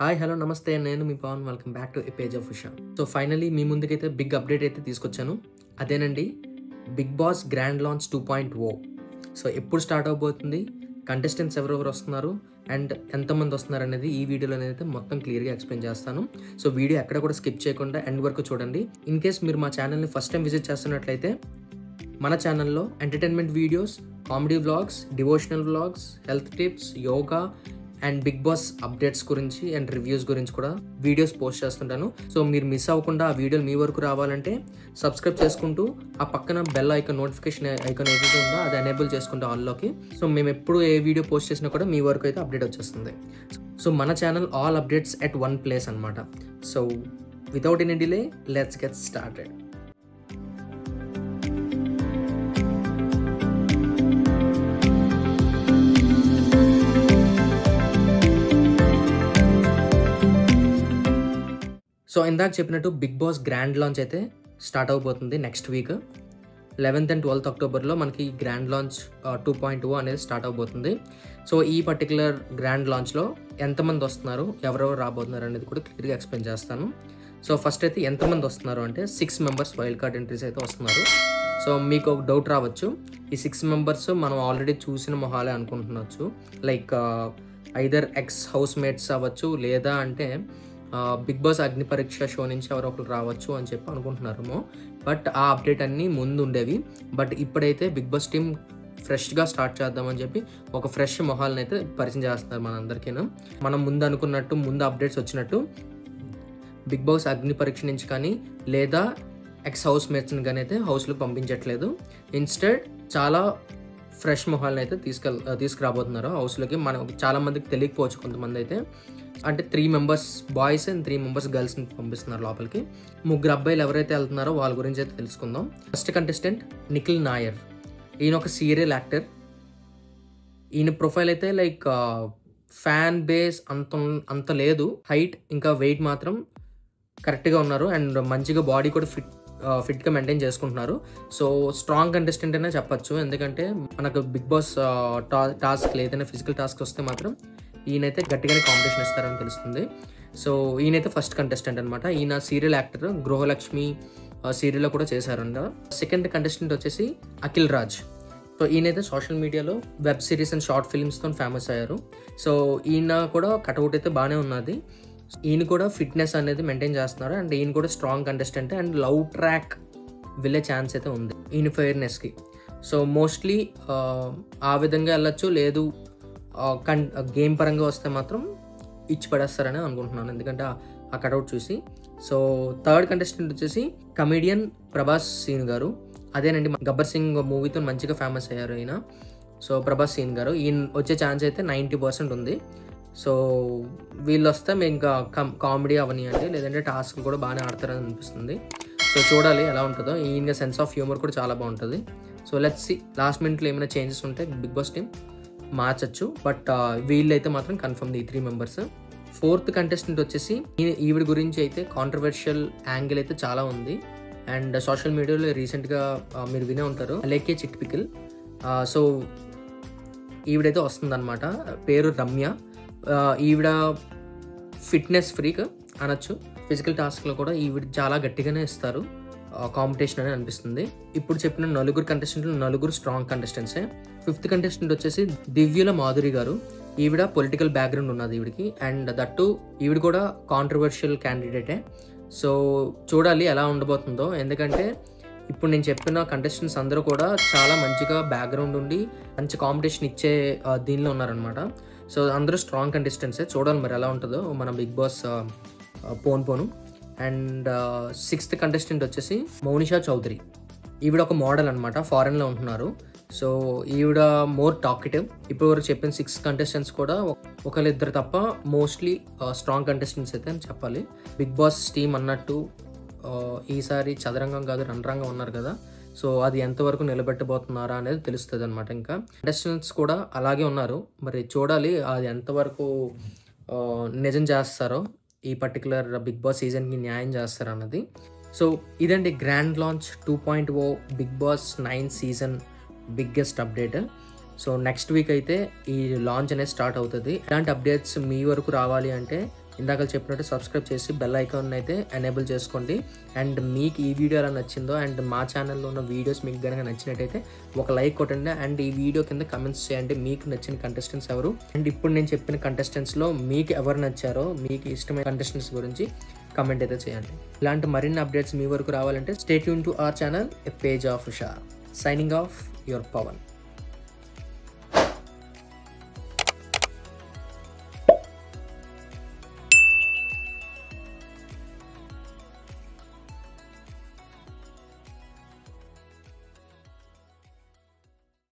Hi hello నమస్తే నేను మీ Pavan welcome back to a page of Usha. So finally మీ ముందుకైతే బిగ్ అప్డేట్ అయితే తీసుకొచ్చాను. అదేనండి Bigg Boss grand launch 2.0. So ఎప్పుడు స్టార్ట్ అవబోతుంది, కంటెస్టెంట్స్ ఎవరెవరు వస్తున్నారు అండ్ ఎంతమంది వస్తున్నారు అనేది ఈ వీడియోలో అయితే మొత్తం క్లియర్గా ఎక్స్ప్లెయిన్ చేస్తాను. సో వీడియో ఎక్కడ కూడా స్కిప్ చేయకుండా ఎండ్ వరకు చూడండి. ఇన్ కేస్ మీరు మా ఛానల్ని ఫస్ట్ టైం విజిట్ చేస్తున్నట్లయితే మన ఛానల్లో entertainment videos, comedy vlogs, devotional vlogs, health tips, yoga and Bigg Boss updates గురించి అండ్ రివ్యూస్ గురించి కూడా వీడియోస్ పోస్ట్ చేస్తుంటాను. సో మీరు మిస్ అవ్వకుండా ఆ వీడియోలు మీ వరకు రావాలంటే సబ్స్క్రైబ్ చేసుకుంటూ ఆ పక్కన బెల్ ఐకాన్ నోటిఫికేషన్ ఐకాన్ ఏదైతే ఉందో అది ఎనేబుల్ చేసుకుంటూ ఆల్లోకి. సో మేము ఎప్పుడు ఏ వీడియో పోస్ట్ చేసినా కూడా మీ వరకు అయితే అప్డేట్ వచ్చేస్తుంది. సో మన channel all updates at one place అనమాట. So without any delay let's get started. So ఇందాక చెప్పినట్టు బిగ్ బాస్ గ్రాండ్ లాంచ్ అయితే స్టార్ట్ అవబోతుంది next week 11th and 12th అక్టోబర్లో మనకి గ్రాండ్ లాంచ్ 2.0 అనేది స్టార్ట్ అవబోతుంది. సో ఈ పర్టికులర్ గ్రాండ్ లాంచ్లో ఎంతమంది వస్తున్నారు, ఎవరెవరు రాబోతున్నారు అనేది కూడా క్లియర్గా ఎక్స్ప్లెయిన్ చేస్తాను. సో ఫస్ట్ అయితే ఎంతమంది వస్తున్నారు అంటే 6 మెంబర్స్ వైల్డ్ కార్డ్ ఎంట్రీస్ అయితే వస్తున్నారు. సో మీకు ఒక డౌట్ రావచ్చు, ఈ 6 మెంబర్స్ మనం ఆల్రెడీ చూసిన మొహాలే అనుకుంటున్నచ్చు. Like either ex housemates అవ్వచ్చు, లేదా అంటే బిగ్ బాస్ అగ్ని పరీక్ష షో నుంచి ఎవరో ఒకరు రావచ్చు అని చెప్పి అనుకుంటున్నారేమో. బట్ ఆ అప్డేట్ అన్నీ ముందు ఉండేవి. బట్ ఇప్పుడైతే బిగ్ బాస్ టీమ్ ఫ్రెష్గా స్టార్ట్ చేద్దామని చెప్పి ఒక ఫ్రెష్ మొహాలను అయితే పరిచయం చేస్తున్నారు మనందరికీ. మనం ముందు అనుకున్నట్టు ముందు అప్డేట్స్ వచ్చినట్టు బిగ్ బాస్ అగ్ని పరీక్ష నుంచి కానీ లేదా ఎక్స్ హౌస్ మేట్స్ని కానీ అయితే హౌస్లోకి పంపించట్లేదు. ఇన్స్టెడ్ చాలా ఫ్రెష్ మొహాలను అయితే తీసుకురాబోతున్నారు హౌస్లోకి. మనం చాలామందికి తెలియకపోవచ్చు, కొంతమంది అయితే అంటే 3 మెంబర్స్ బాయ్స్ అండ్ 3 మెంబర్స్ గర్ల్స్ని పంపిస్తున్నారు లోపలికి. 3 అబ్బాయిలు ఎవరైతే వెళ్తున్నారో వాళ్ళ గురించి అయితే తెలుసుకుందాం. First contestant Nikhil Nair. ఈయన ఒక సీరియల్ యాక్టర్. ఈయన ప్రొఫైల్ అయితే లైక్ ఫ్యాన్ బేస్ అంత లేదు, హైట్ ఇంకా వెయిట్ మాత్రం కరెక్ట్గా ఉన్నారు అండ్ మంచిగా బాడీ కూడా ఫిట్గా మెయింటైన్ చేసుకుంటున్నారు. సో స్ట్రాంగ్ కంటెస్టెంట్ అనే చెప్పచ్చు, ఎందుకంటే మనకు బిగ్ బాస్ టాస్క్ ఏదైనా ఫిజికల్ టాస్క్ వస్తే మాత్రం ఈయనైతే గట్టిగానే కాంపిటీషన్ ఇస్తారని తెలుస్తుంది. సో ఈయనైతే ఫస్ట్ కంటెస్టెంట్ అనమాట. ఈయన సీరియల్ యాక్టర్, గృహలక్ష్మి సీరియల్లో కూడా చేశారంట. సెకండ్ కంటెస్టెంట్ వచ్చేసి అఖిల్ రాజ్. సో ఈయనైతే సోషల్ మీడియాలో వెబ్ సిరీస్ అండ్ షార్ట్ ఫిల్మ్స్తో ఫేమస్ అయ్యారు. సో ఈయన కూడా కటౌట్ అయితే బాగానే ఉన్నది. ఈయన కూడా ఫిట్నెస్ అనేది మెయింటైన్ చేస్తున్నారు అండ్ ఈయన కూడా strong contestant and love track వెళ్ళే ఛాన్స్ అయితే ఉంది ఈయన ఫెయిర్నెస్కి. సో మోస్ట్లీ ఆ విధంగా వెళ్ళచ్చు, లేదు గేమ్ పరంగా వస్తే మాత్రం ఇచ్చి పడేస్తారని అనుకుంటున్నాను, ఎందుకంటే ఆ కటౌట్ చూసి. సో థర్డ్ కంటెస్టెంట్ వచ్చేసి కమెడియన్ ప్రభాస్ సీన్ గారు. అదేనండి గబ్బర్ సింగ్ మూవీతో మంచిగా ఫేమస్ అయ్యారు ఈయన. సో ప్రభాస్ సీన్ గారు, ఈయన వచ్చే ఛాన్స్ అయితే 90% ఉంది. సో వీళ్ళు వస్తే మేము ఇంకా కామెడీ అవనియండి, లేదంటే టాస్క్ కూడా బాగానే ఆడతారని అనిపిస్తుంది. సో చూడాలి ఎలా ఉంటుందో. ఈయన సెన్స్ ఆఫ్ హ్యూమర్ కూడా చాలా బాగుంటుంది. సో లెట్స్ సీ, లాస్ట్ మినిట్లో ఏమైనా చేంజెస్ ఉంటే బిగ్ బాస్ టీమ్ మార్చచ్చు. బట్ వీళ్ళైతే మాత్రం కన్ఫర్మ్ ఈ 3 మెంబర్స్. ఫోర్త్ కంటెస్టెంట్ వచ్చేసి ఈవిడ గురించి అయితే కాంట్రవర్షియల్ యాంగిల్ అయితే చాలా ఉంది అండ్ సోషల్ మీడియాలో రీసెంట్గా మీరు వినే ఉంటారు, అలేకే చిట్ పికిల్. సో ఈవిడైతే వస్తుందన్నమాట. పేరు రమ్య. ఈవిడ ఫిట్నెస్ ఫ్రీక్ అనొచ్చు. ఫిజికల్ టాస్క్లో కూడా ఈవిడ చాలా గట్టిగానే ఇస్తారు కాంపిటీషన్ అని అనిపిస్తుంది. ఇప్పుడు చెప్పిన 4 కంటెస్టెంట్లు 4 స్ట్రాంగ్ కంటెస్టెంట్సే. ఫిఫ్త్ కంటెస్టెంట్ వచ్చేసి దివ్యుల మాధురి గారు. ఈవిడ పొలిటికల్ బ్యాక్గ్రౌండ్ ఉన్నది ఈవిడికి అండ్ దట్టు ఈవిడ కూడా కాంట్రవర్షియల్ క్యాండిడేటే. సో చూడాలి ఎలా ఉండబోతుందో, ఎందుకంటే ఇప్పుడు నేను చెప్పిన కంటెస్టెంట్స్ అందరూ కూడా చాలా మంచిగా బ్యాక్గ్రౌండ్ ఉండి మంచి కాంపిటీషన్ ఇచ్చే దీనిలో ఉన్నారనమాట. సో అందరూ స్ట్రాంగ్ కంటెస్టెంట్సే. చూడాలి మరి ఎలా ఉంటుందో మన బిగ్ బాస్ పోను. అండ్ 6th కంటెస్టెంట్ వచ్చేసి మౌనిషా చౌదరి. ఈవిడ ఒక మోడల్ అనమాట, ఫారెన్లో ఉంటున్నారు. సో ఈవిడ మోర్ టాకెటివ్. ఇప్పుడు వరకు చెప్పిన 6 కంటెస్టెంట్స్ కూడా ఒకళ్ళిద్దరు తప్ప మోస్ట్లీ స్ట్రాంగ్ కంటెస్టెంట్స్ అయితే అని చెప్పాలి. బిగ్ బాస్ టీమ్ అన్నట్టు ఈసారి చదరంగం కాదు రణరంగం ఉన్నారు కదా. సో అది ఎంతవరకు నిలబెట్టబోతున్నారా అనేది తెలుస్తుంది అనమాట. ఇంకా కంటెస్టెంట్స్ కూడా అలాగే ఉన్నారు, మరి చూడాలి అది ఎంతవరకు నిజం చేస్తారో, ఈ పర్టికులర్ బిగ్ బాస్ సీజన్కి న్యాయం చేస్తారు అన్నది. సో ఇదండి grand launch 2.0 Bigg Boss 9 season biggest update. So next week అయితే ఈ లాంచ్ అనేది స్టార్ట్ అవుతుంది. ఇలాంటి అప్డేట్స్ మీ వరకు రావాలి అంటే ఇందాక చెప్పినట్టు సబ్స్క్రైబ్ చేసి బెల్ ఐకాన్ అయితే ఎనేబుల్ చేసుకోండి. అండ్ మీకు ఈ వీడియో ఎలా నచ్చిందో అండ్ మా ఛానల్లో ఉన్న వీడియోస్ మీకు కనుక నచ్చినట్టయితే ఒక లైక్ కొట్టండి. అండ్ ఈ వీడియో కింద కమెంట్స్ చేయండి మీకు నచ్చిన కంటెస్టెంట్స్ ఎవరు, అండ్ ఇప్పుడు నేను చెప్పిన కంటెస్టెంట్స్లో మీకు ఎవరు నచ్చారో, మీకు ఇష్టమైన కంటెస్టెంట్స్ గురించి కమెంట్ అయితే చేయండి. ఇలాంటి మరిన్ని అప్డేట్స్ మీ వరకు రావాలంటే stay tune to our channel, a page of Usha. Signing off, your Pawan.